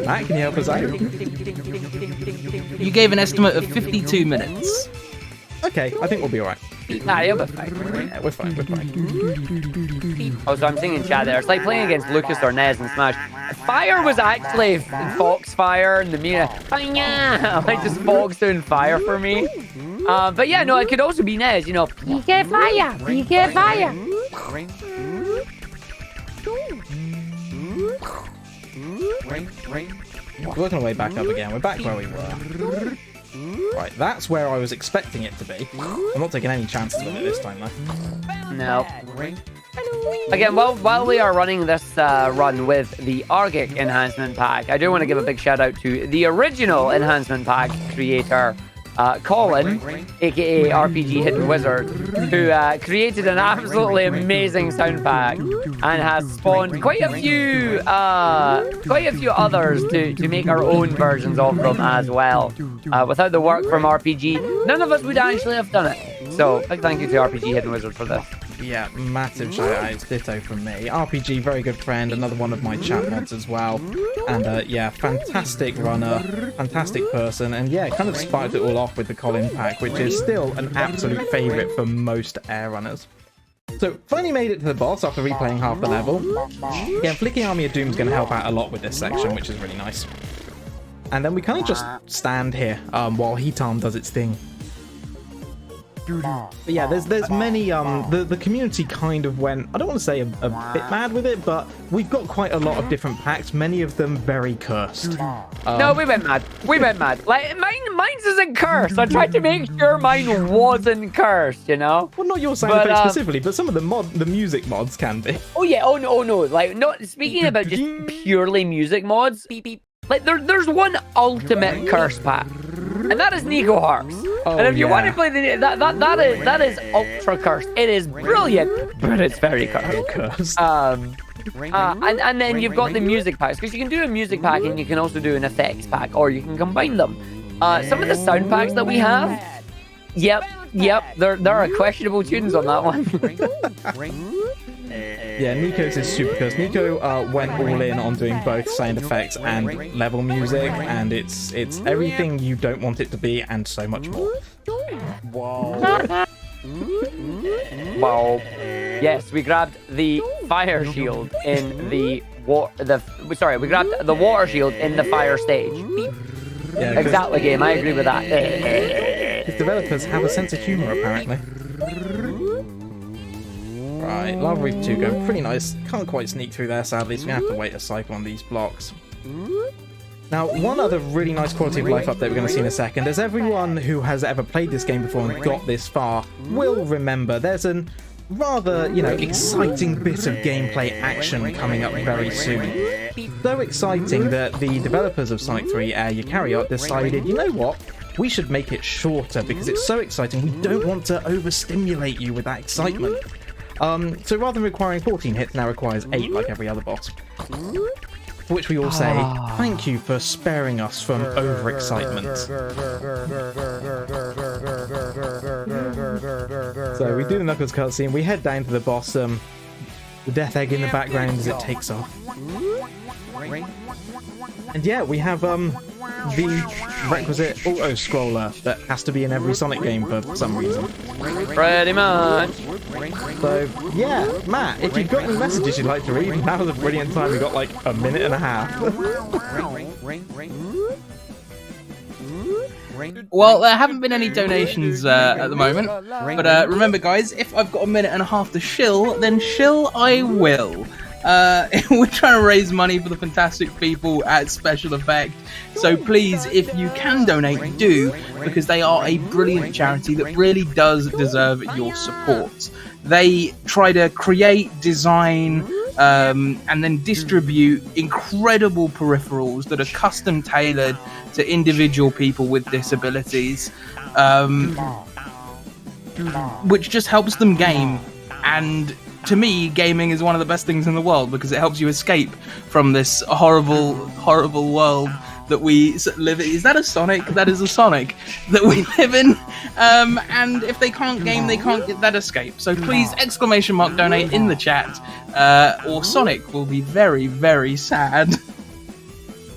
Matt, can you help us out? You gave an estimate of 52 minutes. Okay, I think we'll be alright. Nah, you'll be fine. Yeah, we're fine, we're fine. Oh, so I'm singing chat there. It's like playing against Lucas or Nez in Smash. Fire was actually Foxfire and the Mina. Fire! Like just Fox doing fire for me. But yeah, no, it could also be Nez, you know. PK Fire! PK Fire! Working our way back up again. We're back where we were. Right, that's where I was expecting it to be. I'm not taking any chances with it this time, though. No. again, while we are running this run with the Argic enhancement pack, I do want to give a big shout out to the original enhancement pack creator, Colin, aka RPG Hidden Wizard, who created an absolutely amazing sound pack and has spawned quite a few others to make our own versions of them as well. Without the work from RPG, none of us would actually have done it. So big thank you to RPG Hidden Wizard for this. Yeah, massive shout out. It's ditto from me. RPG, very good friend, another one of my chat mods as well. And yeah, fantastic runner, fantastic person. And yeah, kind of sparked it all off with the Colin pack, which is still an absolute favourite for most air runners. So, finally made it to the boss after replaying half the level. Again, Flicking Army of Doom is going to help out a lot with this section, which is really nice. And then we kind of just stand here while Heat Arm does its thing. But yeah, there's many, the community kind of went, I don't want to say a bit mad with it, but we've got quite a lot of different packs, many of them very cursed. No, we went mad. We went mad. Like, mine's isn't cursed. I tried to make sure mine wasn't cursed, you know? Well, not your sound effects specifically, but some of the music mods can be. Oh yeah, oh no. Like, not speaking about just purely music mods, like, there's one ultimate curse pack, and that is Nico Hearts. Oh, and if you want to play that is ultra cursed. It is brilliant, but it's very cursed. And then you've got the music packs, because you can do a music pack and you can also do an effects pack, or you can combine them. Some of the sound packs that we have, yep, there are questionable tunes on that one. Yeah, Nico's is super cursed. Nico went all in on doing both sound effects and level music, and it's everything you don't want it to be and so much more. Wow. Yes, we grabbed the fire shield in we grabbed the water shield in the fire stage. Yeah, exactly, game. I agree with that. His developers have a sense of humor, apparently. Right, Lava Reef 2 going pretty nice. Can't quite sneak through there, sadly, so we have to wait a cycle on these blocks. Now, one other really nice quality of life update we're going to see in a second, as everyone who has ever played this game before and got this far will remember, there's a rather, exciting bit of gameplay action coming up very soon. So exciting that the developers of Sonic 3 Air Eukaryote decided, you know what? We should make it shorter because it's so exciting. We don't want to overstimulate you with that excitement. So rather than requiring 14 hits, now requires 8 like every other boss. For which we all say, thank you for sparing us from overexcitement. So we do the Knuckles cutscene, we head down to the boss, the death egg in the background as it takes off. And yeah, we have the requisite auto-scroller that has to be in every Sonic game for some reason. Pretty much. So, yeah, Matt, if you've got any messages you'd like to read, now's a brilliant time. We've got like a minute and a half. Well, there haven't been any donations at the moment, but remember guys, if I've got a minute and a half to shill, then shill I will. We're trying to raise money for the fantastic people at Special Effect, so please, if you can donate, do, because they are a brilliant charity that really does deserve your support. They try to create, design, and then distribute incredible peripherals that are custom tailored to individual people with disabilities, which just helps them game. And to me, gaming is one of the best things in the world because it helps you escape from this horrible, horrible world that we live in. Is that a Sonic? That is a Sonic that we live in. And if they can't game, they can't get that escape. So please, ! Donate in the chat, or Sonic will be very, very sad.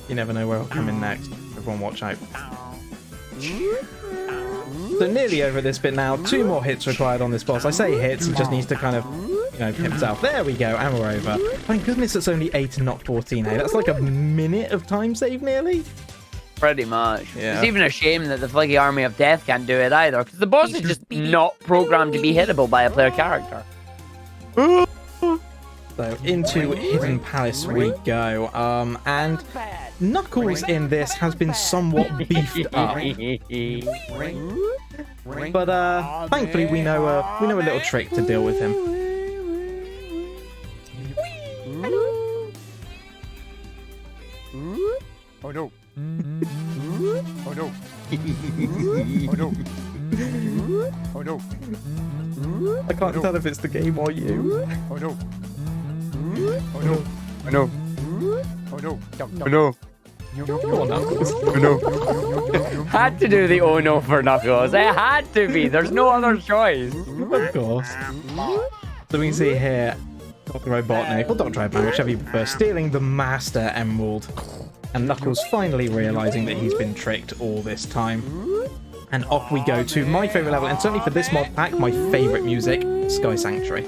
You never know where it'll come in next. Everyone watch out. So nearly over this bit now. 2 more hits required on this boss. I say hits, he just needs to kind of, hit himself. There we go, and we're over. Thank goodness it's only 8 and not 14, eh? That's like a minute of time save nearly. Pretty much. Yeah. It's even a shame that the Flicky Army of Death can't do it either, because the boss is just not programmed to be hittable by a player character. So into Hidden Palace we go, and Knuckles in this has been somewhat beefed up, but thankfully we know a little trick to deal with him. Oh no. Oh no. Oh no. Oh no. I can't tell if it's the game or you. Oh no. Oh no. Oh no. Oh no. Oh no. Oh, Knuckles. Oh no. Had to do the oh no for Knuckles. It had to be. There's no other choice. Of course. So we can see here, Dr. Robotnik, or Dr. Eggman, whichever you prefer, stealing the Master Emerald. And Knuckles finally realizing that he's been tricked all this time. And off we go to my favorite level, and certainly for this mod pack, my favorite music, Sky Sanctuary.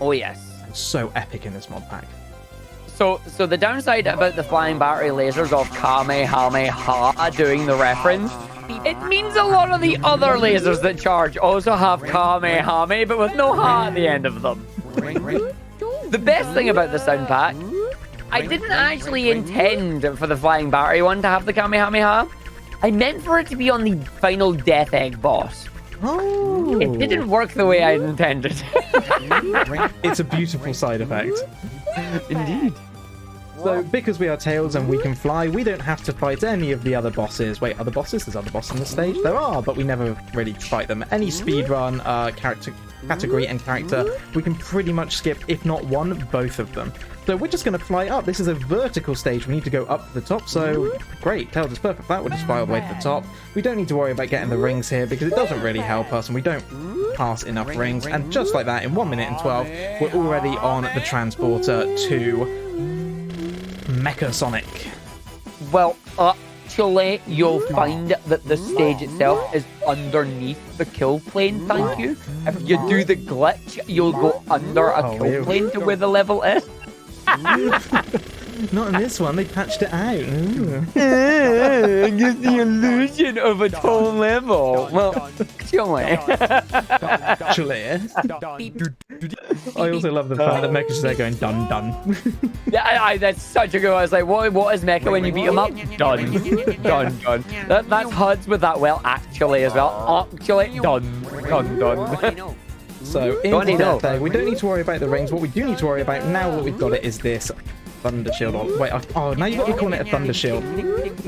Oh, yes. So epic in this mod pack. So the downside about the flying battery lasers of Kamehameha doing the reference, it means a lot of the other lasers that charge also have Kamehameha, but with no ha at the end of them. The best thing about the sound pack, I didn't actually intend for the flying battery one to have the Kamehameha. I meant for it to be on the final Death Egg boss. Oh. It didn't work the way I intended. It's a beautiful side effect. Indeed. So, because we are Tails and we can fly, we don't have to fight any of the other bosses. Wait, other bosses? There's other bosses on the stage? There are, but we never really fight them. Any speedrun, category and character, we can pretty much skip, if not one, both of them. So we're just going to fly up. This is a vertical stage. We need to go up to the top, so great. Tails is perfect for that. We'll just fly all the way to the top. We don't need to worry about getting the rings here because it doesn't really help us and we don't pass enough rings. And just like that, in 1 minute and 12, we're already on the transporter to Mecha Sonic. Well, actually, you'll find that the stage itself is underneath the kill plane, thank you. If you do the glitch, you'll go under a kill plane to where the level is. Not in this one, they patched it out. It gives the illusion of a tall level. Well, Actually, I also love the fact that Mecha's just there going dun dun. Yeah, that's such a good one. I was like, what is Mecha when you beat him up? Done. Done, done. That's HUDs with that well, actually, as well. Actually, done. Done, done. So, in the Death Egg, we don't need to worry about the rings. What we do need to worry about now that we've got it is this Thunder Shield. Oh, wait, now you've got me calling it a Thunder Shield.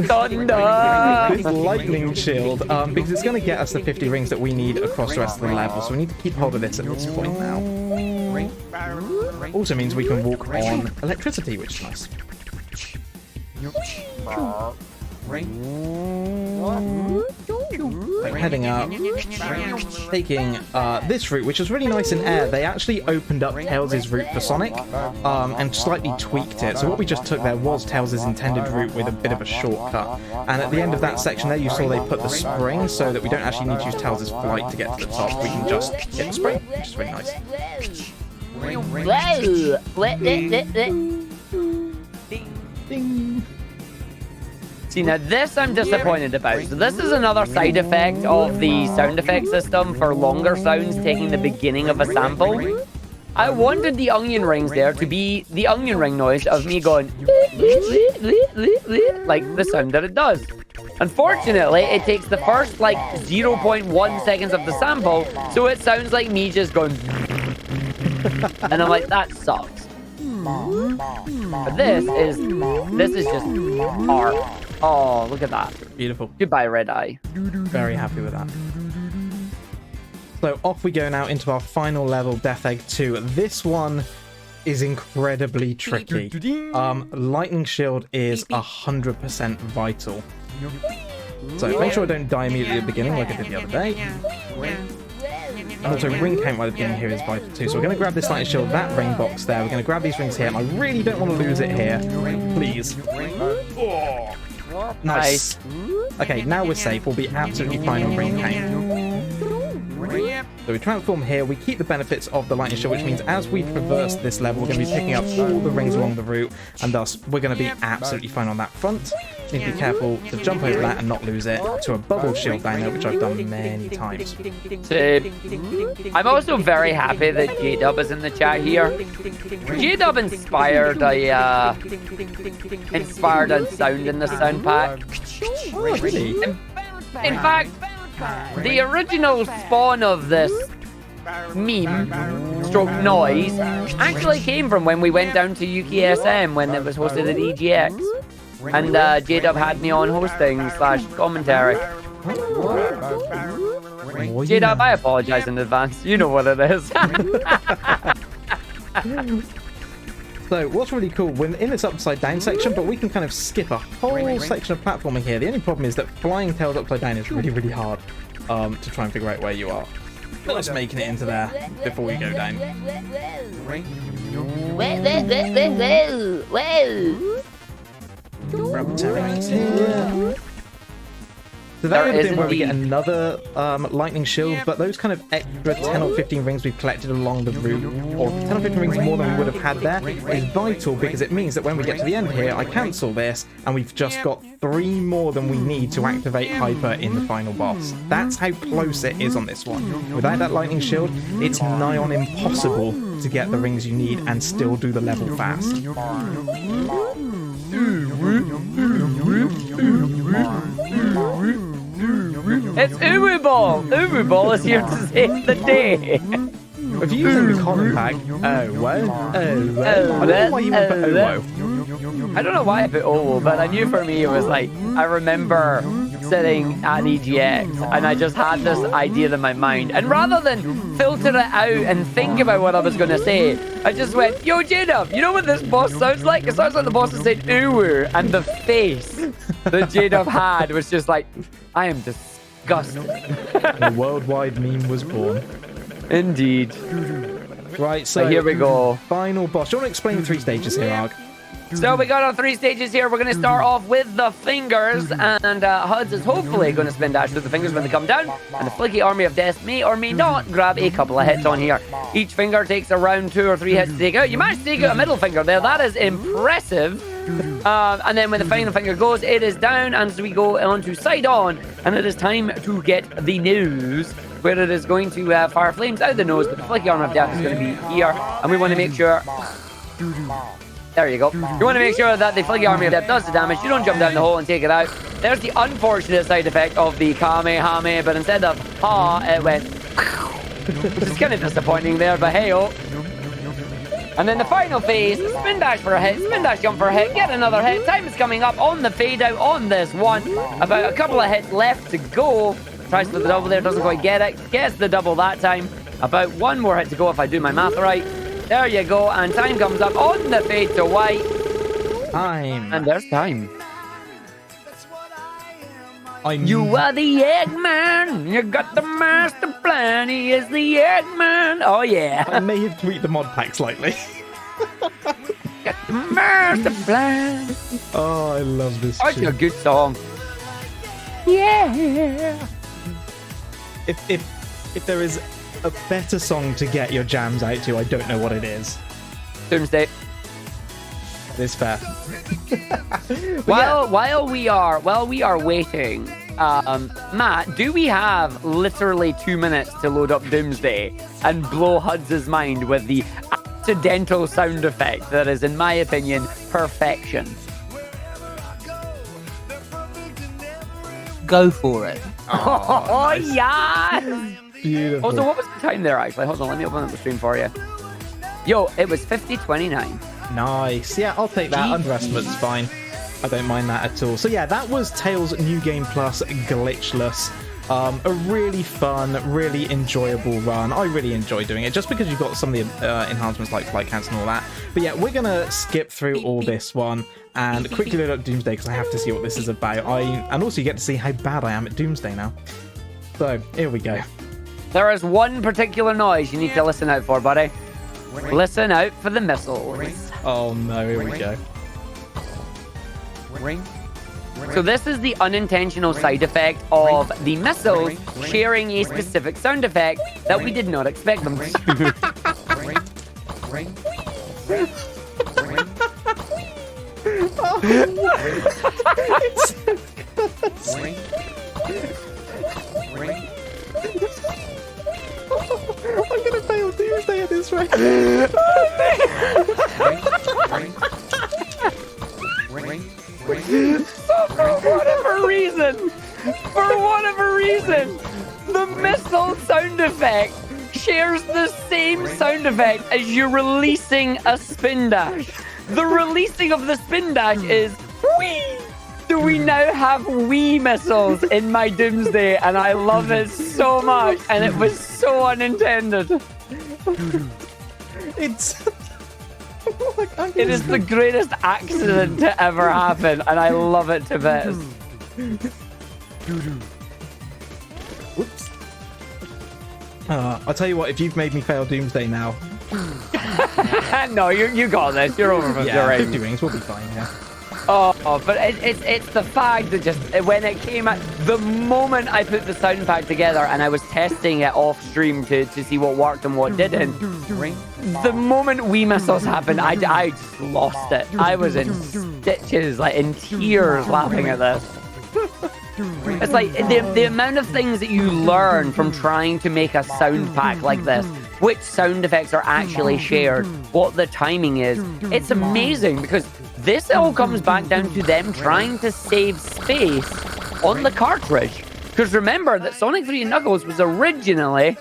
Thunder! This Lightning Shield, because it's going to get us the 50 rings that we need across the rest of the level, so we need to keep hold of this at this point now. Also means we can walk on electricity, which is nice. So heading up, taking this route, which is really nice in air. They actually opened up Tails' route for Sonic and slightly tweaked it. So what we just took there was Tails' intended route with a bit of a shortcut. And at the end of that section there, you saw they put the spring so that we don't actually need to use Tails' flight to get to the top. We can just hit the spring, which is really nice. Ding. See, now this I'm disappointed about. So this is another side effect of the sound effect system for longer sounds taking the beginning of a sample. I wanted the onion rings there to be the onion ring noise of me going like the sound that it does. Unfortunately, it takes the first like 0.1 seconds of the sample, so it sounds like me just going and I'm like, that sucks. But this is just art. Oh, look at that. Beautiful. Goodbye, Red Eye. Very happy with that. So off we go now into our final level, Death Egg 2. This one is incredibly tricky. Lightning Shield is 100% vital. So make sure I don't die immediately at the beginning like I did the other day. And also ring count right at the beginning here is vital too. So we're going to grab this Lightning Shield, that ring box there. We're going to grab these rings here, and I really don't want to lose it here. Please. Nice. Okay, now we're safe. We'll be absolutely fine on ring count. So we transform here, we keep the benefits of the Lightning Shield, which means as we traverse this level, we're going to be picking up all the rings along the route, and thus we're going to be absolutely fine on that front. Need to be careful to jump over that and not lose it to a bubble shield down there, which I've done many times. I'm also very happy that J-Dub is in the chat here. J-Dub inspired a sound in the sound pack. Really? In fact, the original spawn of this meme stroke noise actually came from when we went down to UKSM when it was hosted at EGX. And J-Dub had me on hosting / commentary. Oh, J-Dub, I apologize in advance. You know what it is. So what's really cool, we're in this upside down section, but we can kind of skip a whole section of platforming here. The only problem is that flying tails upside down is really, really hard to try and figure out where you are. Just making it into there before we go down. So that would have been where we get another lightning shield, but those kind of extra 10 or 15 rings we've collected along the route, or 10 or 15 rings more than we would have had there, is vital because it means that when we get to the end here, I cancel this, and we've just got 3 more than we need to activate Hyper in the final boss. That's how close it is on this one. Without that lightning shield, it's nigh on impossible to get the rings you need and still do the level fast. It's Uwu Ball! Uwu Ball is here to save the day! If you're using the common pack, I don't know why you would put Owo. I don't know why I put Owo, but I knew for me it was like, I remember sitting at EGX and I just had this idea in my mind, and rather than filter it out and think about what I was going to say, I just went, yo J-Dub, you know what this boss sounds like? It sounds like the boss has said Uwu, and the face that J-Dub had was just like, I am disgusted. The worldwide meme was born. Indeed. Right, so here we go. Final boss. Do you want to explain the 3 stages here, Arg? So we got our 3 stages here. We're going to start off with the fingers, and Huds is hopefully going to spin dash through the fingers when they come down, and the flicky army of death may or may not grab a couple of hits on here. Each finger takes around 2 or 3 hits to take out. You managed to take out a middle finger there. That is impressive. And then when the final finger goes, it is down, and so we go on to side on, and it is time to get the nose, where it is going to fire flames out the nose, but the flicky armor of death is going to be here, and we want to make sure... There you go. You want to make sure that the flicky army of death does the damage. You don't jump down the hole and take it out. There's the unfortunate side effect of the Kamehame, but instead of ha, it went... which is kind of disappointing there, but hey-oh. And then the final phase, spin dash for a hit, spin dash jump for a hit, get another hit. Time is coming up on the fade out on this one. About a couple of hits left to go. Tries for the double there, doesn't quite get it. Gets the double that time. About 1 more hit to go if I do my math right. There you go, and time comes up on the fade to white. Time. And there's time. You are the Eggman. You got the master plan. He is the Eggman. Oh, yeah. I may have tweaked the mod pack slightly. Got the master plan. Oh, I love this Oh, it's a good song. Yeah. If there is a better song to get your jams out to, I don't know what it is. Doomsday. It's fair. While we are waiting, Matt, do we have literally 2 minutes to load up Doomsday and blow Huds' mind with the accidental sound effect that is, in my opinion, perfection? Go for it. Oh, yeah! Beautiful. Also, what was the time there, actually? Hold on, let me open up the stream for you. Yo, it was 50:29. Nice. Yeah, I'll take that. Underestimate's fine. I don't mind that at all. So yeah, that was Tales New Game Plus Glitchless. A really fun, really enjoyable run. I really enjoy doing it, just because you've got some of the enhancements like flight counts and all that. But yeah, we're going to skip through all this one and quickly load up Doomsday, because I have to see what this is about. And also you get to see how bad I am at Doomsday now. So, here we go. There is one particular noise you need to listen out for, buddy. Listen out for the missiles. Oh no, here we go. So this is the unintentional side effect of the missiles sharing a specific sound effect that we did not expect them to. I'm gonna fail Doomsday at this rate. So for whatever reason, the missile sound effect shares the same sound effect as you releasing a spin dash. The releasing of the spin dash is So we now have Wii missiles in my Doomsday, and I love it so much, and it was so unintended. It's... It is the greatest accident to ever happen, and I love it to bits. Whoops. I'll tell you what, if you've made me fail Doomsday now... No, you got this. You're over with Yeah, the 50 rings, we'll be fine, yeah. Oh, but it's the fact that just when it came out, the moment I put the sound pack together and I was testing it off stream to see what worked and what didn't, the moment Wii missiles happened, I just lost it. I was in stitches, like in tears, laughing at this. It's like the amount of things that you learn from trying to make a sound pack like this, which sound effects are actually shared, what the timing is. It's amazing because this all comes back down to them trying to save space on the cartridge. Because remember that Sonic 3 and Knuckles was originally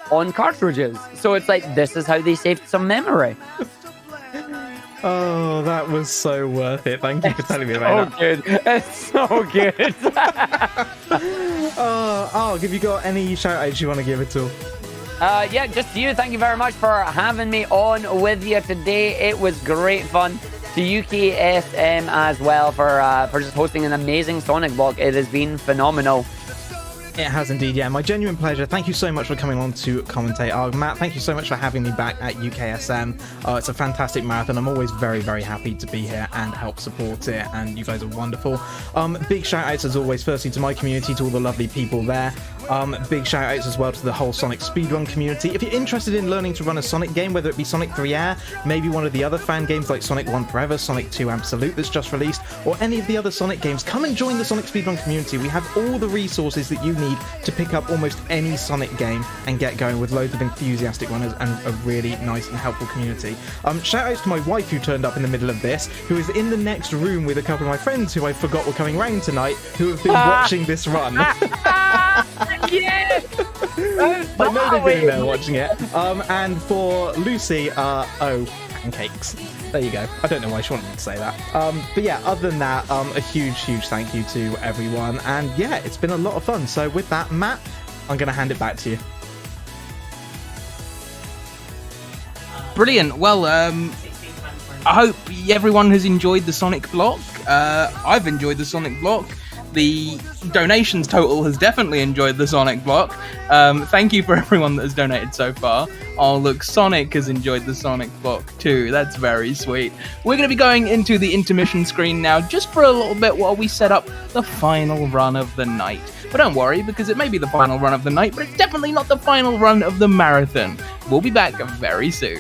on cartridges. So it's like, this is how they saved some memory. Oh, that was so worth it. Thank you for telling me about that. Good. It's so good. Have you got any shout-outs you want to give at all? Yeah, just to you. Thank you very much for having me on with you today. It was great fun. To UKSM as well for just hosting an amazing Sonic vlog. It has been phenomenal. It has indeed, yeah. My genuine pleasure. Thank you so much for coming on to commentate. Matt, thank you so much for having me back at UKSM. It's a fantastic marathon. I'm always very, very happy to be here and help support it, and you guys are wonderful. Big shout-outs, as always, firstly to my community, to all the lovely people there. Big shout-outs as well to the whole Sonic speedrun community. If you're interested in learning to run a Sonic game, whether it be Sonic 3 Air, maybe one of the other fan games like Sonic 1 Forever, Sonic 2 Absolute that's just released, or any of the other Sonic games, come and join the Sonic speedrun community. We have all the resources that you need to pick up almost any Sonic game and get going with loads of enthusiastic runners and a really nice and helpful community. Shout outs to my wife who turned up in the middle of this, who is in the next room with a couple of my friends who I forgot were coming round tonight, who have been watching this run. Yes! I know they've been in there watching it. And for Lucy, pancakes. There you go. I don't know why she wanted me to say that. But yeah, other than that, a huge, huge thank you to everyone. And yeah, it's been a lot of fun. So with that, Matt, I'm going to hand it back to you. Brilliant. Well, I hope everyone has enjoyed the Sonic block. I've enjoyed the Sonic block. The donations total has definitely enjoyed the Sonic block. Thank you for everyone that has donated so far. Oh, look, Sonic has enjoyed the Sonic block too. That's very sweet. We're going to be going into the intermission screen now just for a little bit while we set up the final run of the night. But don't worry, because it may be the final run of the night, but it's definitely not the final run of the marathon. We'll be back very soon.